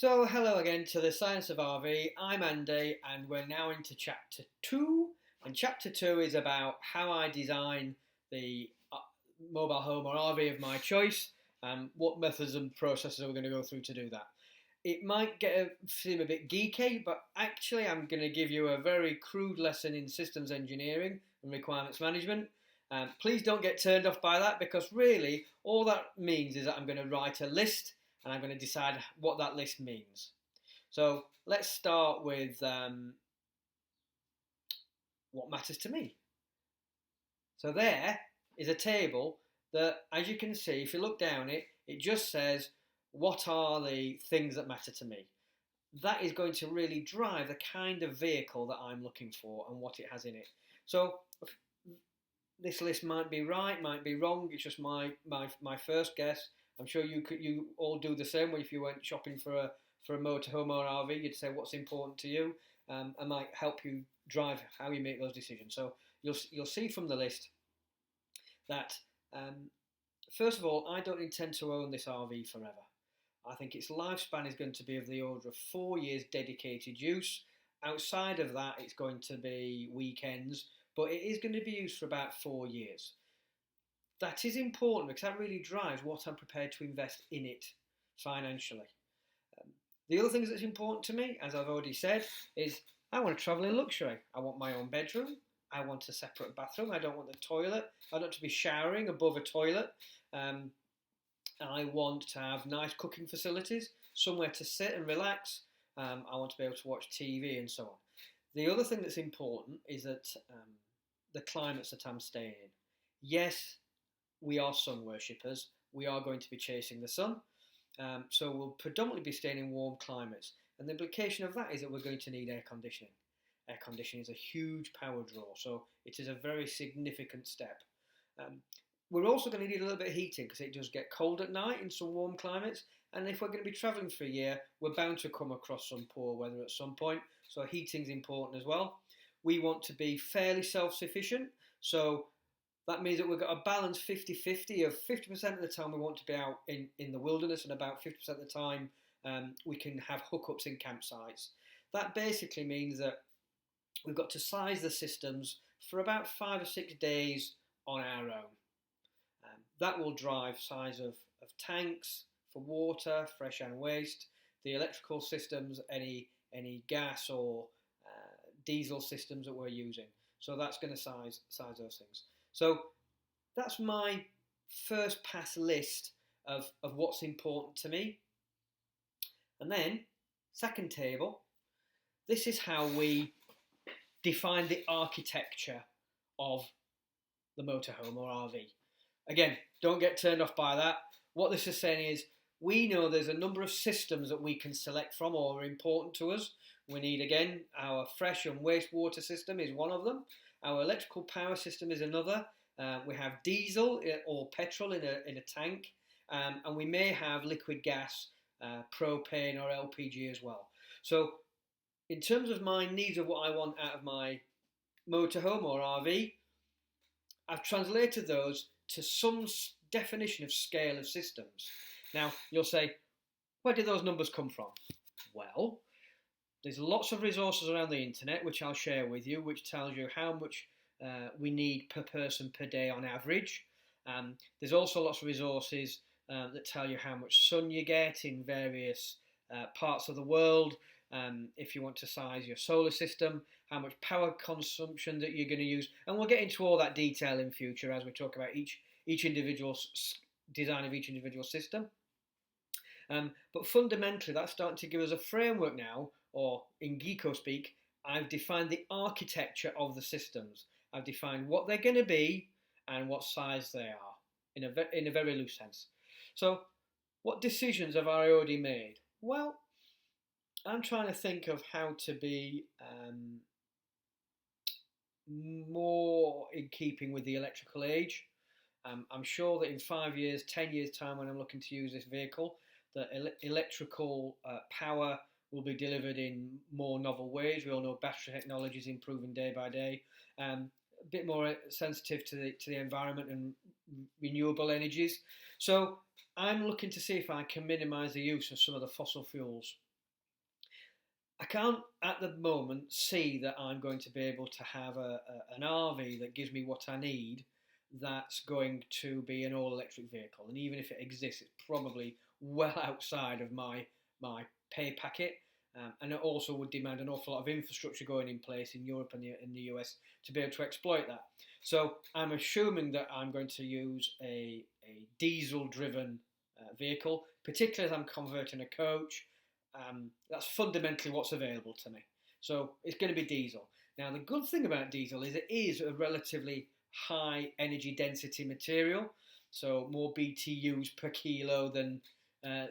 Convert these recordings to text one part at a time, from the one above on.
So, hello again to the Science of RV. I'm Andy, and we're now into chapter 2. And chapter 2 is about how I design the mobile home or RV of my choice, and what methods and processes are we going to go through to do that. It might seem a bit geeky, but actually, I'm going to give you a very crude lesson in systems engineering and requirements management. Please don't get turned off by that, because really, all that means is that I'm going to write a list and I'm going to decide what that list means. So let's start with what matters to me. So there is a table that, as you can see, if you look down it, it just says, what are the things that matter to me? That is going to really drive the kind of vehicle that I'm looking for and what it has in it. So this list might be right, might be wrong. It's just my first guess. I'm sure you all do the same. If you went shopping for a motorhome or RV, you'd say what's important to you, and might help you drive how you make those decisions. So you'll see from the list that first of all, I don't intend to own this RV forever. I think its lifespan is going to be of the order of 4 years dedicated use. Outside of that, it's going to be weekends, but it is going to be used for about 4 years. That is important because that really drives what I'm prepared to invest in it financially. The other things that's important to me, as I've already said, is I want to travel in luxury. I want my own bedroom. I want a separate bathroom. I don't want the toilet. I don't want to be showering above a toilet. I want to have nice cooking facilities, somewhere to sit and relax. I want to be able to watch TV and so on. The other thing that's important is that the climates that I'm staying in. Yes, we are sun worshippers. We are going to be chasing the sun. So we'll predominantly be staying in warm climates. And the implication of that is that we're going to need air conditioning. Air conditioning is a huge power draw, so it is a very significant step. We're also going to need a little bit of heating because it does get cold at night in some warm climates. And if we're going to be travelling for a year, we're bound to come across some poor weather at some point. So heating is important as well. We want to be fairly self-sufficient. So that means that we've got a balance 50-50 of 50% of the time we want to be out in the wilderness, and about 50% of the time we can have hookups in campsites. That basically means that we've got to size the systems for about 5 or 6 days on our own. That will drive size of tanks for water, fresh and waste, the electrical systems, any gas or diesel systems that we're using. So that's going to size those things. So that's my first pass list of what's important to me. And then, second table, this is how we define the architecture of the motorhome or RV. Again, don't get turned off by that. What this is saying is, we know there's a number of systems that we can select from or are important to us. We need, again, our fresh and wastewater system is one of them. Our electrical power system is another. We have diesel or petrol in a tank, and we may have liquid gas, propane or LPG as well. So in terms of my needs of what I want out of my motorhome or RV, I've translated those to some definition of scale of systems. Now, you'll say, where did those numbers come from? Well, there's lots of resources around the internet, which I'll share with you, which tells you how much we need per person per day on average. There's also lots of resources that tell you how much sun you get in various parts of the world. If you want to size your solar system, how much power consumption that you're going to use. And we'll get into all that detail in future as we talk about each individual design of each individual system. But fundamentally, that's starting to give us a framework now, or in Geeko speak, I've defined the architecture of the systems. I've defined what they're going to be and what size they are, in a very loose sense. So, what decisions have I already made? Well, I'm trying to think of how to be more in keeping with the electrical age. I'm sure that in 5 years, 10 years time, when I'm looking to use this vehicle, that electrical power will be delivered in more novel ways. We all know battery technology is improving day by day. A bit more sensitive to the environment and renewable energies. So I'm looking to see if I can minimise the use of some of the fossil fuels. I can't at the moment see that I'm going to be able to have an RV that gives me what I need that's going to be an all-electric vehicle. And even if it exists, it's probably well outside of my pay packet. And it also would demand an awful lot of infrastructure going in place in Europe and in the US to be able to exploit that. So I'm assuming that I'm going to use a diesel-driven vehicle, particularly as I'm converting a coach. That's fundamentally what's available to me. So it's going to be diesel. Now, the good thing about diesel is it is a relatively high energy density material, so more BTUs per kilo than,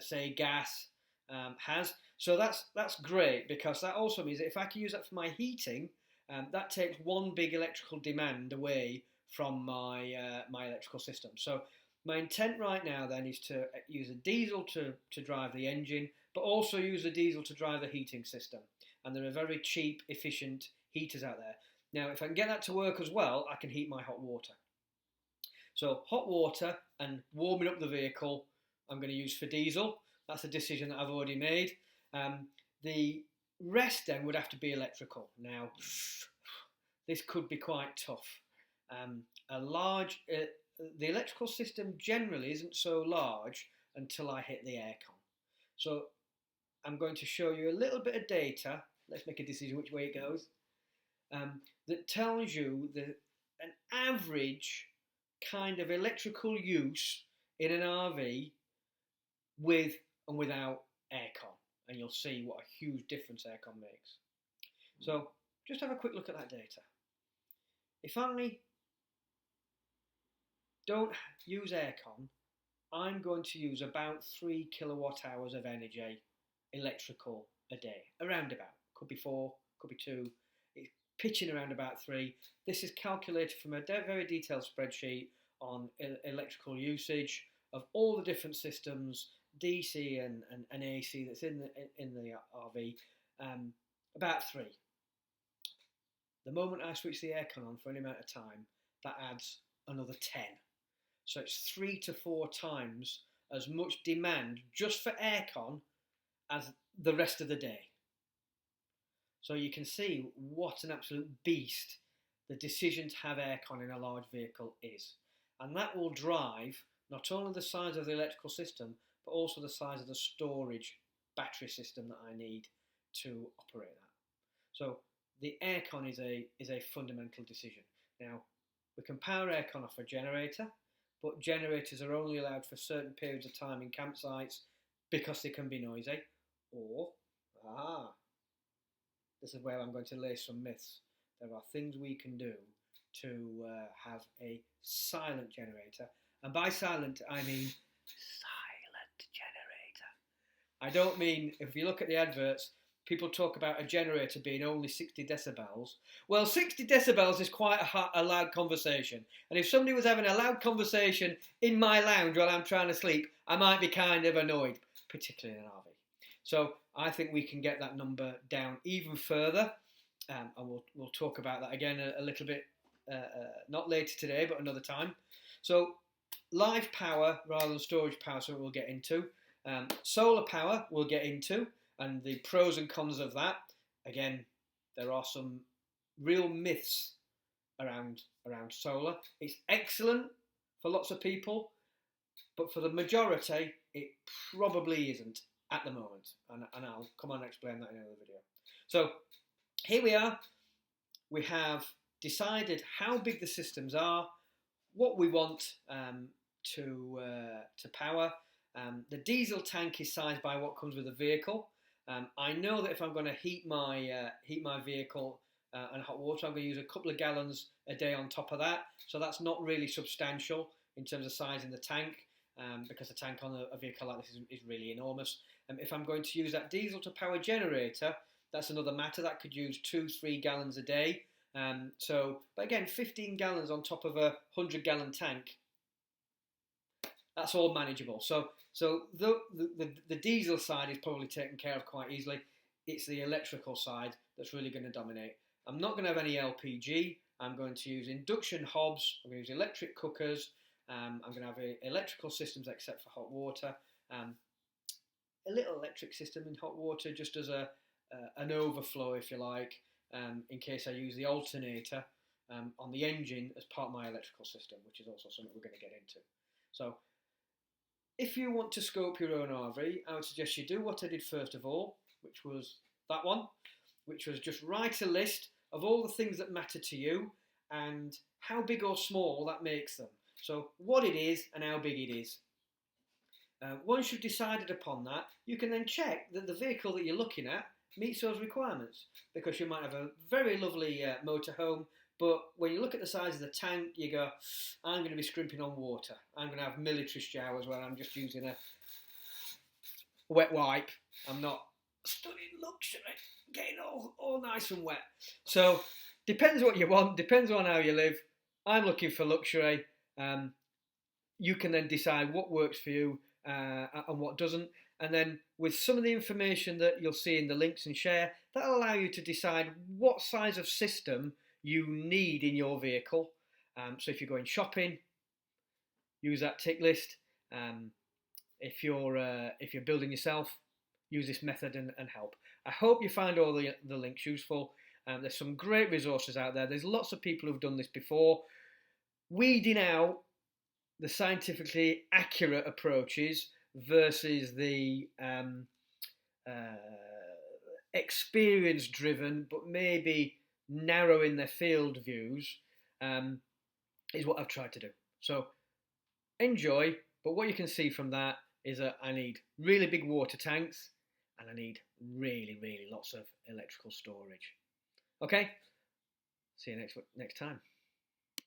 say, gas has. So that's great, because that also means that if I can use that for my heating, that takes one big electrical demand away from my electrical system. So my intent right now then is to use a diesel to drive the engine, but also use the diesel to drive the heating system. And there are very cheap, efficient heaters out there. Now, if I can get that to work as well, I can heat my hot water. So hot water and warming up the vehicle, I'm going to use for diesel. That's a decision that I've already made. The rest then would have to be electrical. Now, this could be quite tough. The electrical system generally isn't so large until I hit the aircon. So I'm going to show you a little bit of data. Let's make a decision which way it goes. That tells you an average kind of electrical use in an RV with and without aircon. And you'll see what a huge difference aircon makes. So just have a quick look at that data. If I don't use aircon, I'm going to use about 3 kilowatt hours of energy, electrical, a day. Around about. Could be 4, could be 2. It's pitching around about 3. This is calculated from a very detailed spreadsheet on electrical usage of all the different systems, DC and AC that's in the RV. About 3. The moment I switch the aircon on for any amount of time, that adds another 10. So it's 3 to 4 times as much demand just for aircon as the rest of the day. So you can see what an absolute beast the decision to have aircon in a large vehicle is. And that will drive not only the size of the electrical system, but also the size of the storage battery system that I need to operate that. So the aircon is a fundamental decision. Now, we can power aircon off a generator, but generators are only allowed for certain periods of time in campsites because they can be noisy. Or, this is where I'm going to lay some myths. There are things we can do to have a silent generator. And by silent, I mean silent generator. I don't mean, if you look at the adverts, people talk about a generator being only 60 decibels. Well, 60 decibels is quite a loud conversation. And if somebody was having a loud conversation in my lounge while I'm trying to sleep, I might be kind of annoyed, particularly in an RV. So I think we can get that number down even further. And we'll talk about that again a little bit, not later today, but another time. So live power rather than storage power, so we'll get into. Solar power we'll get into, and the pros and cons of that. Again, there are some real myths around solar. It's excellent for lots of people, but for the majority, it probably isn't at the moment. And I'll come on and explain that in another video. So here we are. We have decided how big the systems are, what we want to power. The diesel tank is sized by what comes with the vehicle. I know that if I'm going to heat my vehicle and hot water, I'm going to use a couple of gallons a day on top of that. So that's not really substantial in terms of size in the tank, because the tank on a vehicle like this is really enormous. If I'm going to use that diesel to power generator, that's another matter. That could use 2-3 gallons a day. But again, 15 gallons on top of a 100-gallon tank, that's all manageable. So the diesel side is probably taken care of quite easily. It's the electrical side that's really going to dominate. I'm not going to have any LPG. I'm going to use induction hobs. I'm going to use electric cookers. I'm going to have electrical systems except for hot water. A little electric system in hot water just as a an overflow, if you like, in case I use the alternator on the engine as part of my electrical system, which is also something we're going to get into. So if you want to scope your own RV, I would suggest you do what I did first of all, which was that one, which was just write a list of all the things that matter to you and how big or small that makes them. So what it is and how big it is. Once you've decided upon that, you can then check that the vehicle that you're looking at meets those requirements, because you might have a very lovely motorhome, but when you look at the size of the tank, you go, I'm going to be scrimping on water. I'm going to have military showers where I'm just using a wet wipe. I'm not studying luxury, getting all nice and wet. So, depends what you want, depends on how you live. I'm looking for luxury. You can then decide what works for you and what doesn't. And then with some of the information that you'll see in the links and share, that'll allow you to decide what size of system you need in your vehicle. So if you're going shopping, use that tick list. If you're building yourself, use this method and help. I hope you find all the links useful. There's some great resources out there. There's lots of people who've done this before. Weeding out the scientifically accurate approaches versus the experience-driven, but maybe narrow in their field views, is what I've tried to do. So enjoy, but what you can see from that is that I need really big water tanks and I need really, really lots of electrical storage. Okay, see you next time.